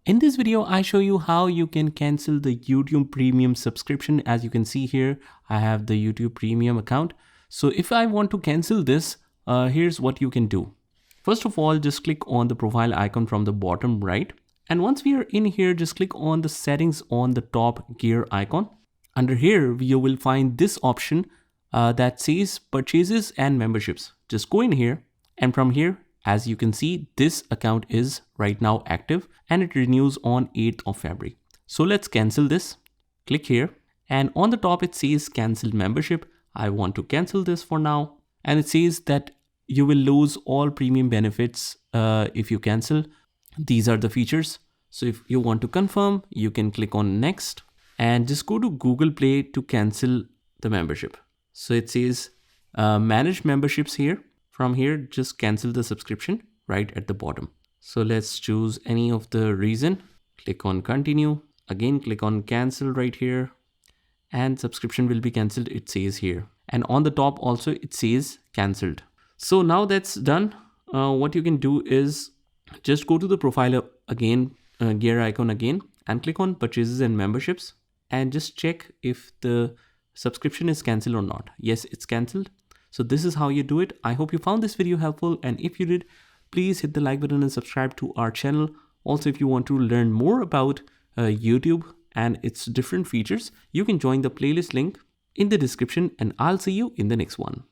In this video, I show you how you can cancel the YouTube Premium subscription. As you can see here, I have the YouTube Premium account. So if I want to cancel this, here's what you can do. First of all, just click on the profile icon from the bottom right. And once we are in here, just click on the settings on the top gear icon. Under here, you will find this option that says purchases and memberships. Just go in here, and from here, as you can see, this account is right now active and it renews on 8th of February. So let's cancel this. Click here, and on the top it says cancel membership. I want to cancel this for now. And it says that you will lose all premium benefits if you cancel. These are the features. So if you want to confirm, you can click on next and just go to Google Play to cancel the membership. So it says manage memberships here. From here, just cancel the subscription right at the bottom. So let's choose any of the reason. Click on continue. Again, click on cancel right here. And subscription will be cancelled, it says here. And on the top also, it says cancelled. So now that's done. What you can do is just go to the profile again, gear icon again, and click on purchases and memberships. And just check if the subscription is cancelled or not. Yes, it's cancelled. So this is how you do it. I hope you found this video helpful, and if you did, please hit the like button and subscribe to our channel. Also, if you want to learn more about YouTube and its different features, you can join the playlist link in the description, and I'll see you in the next one.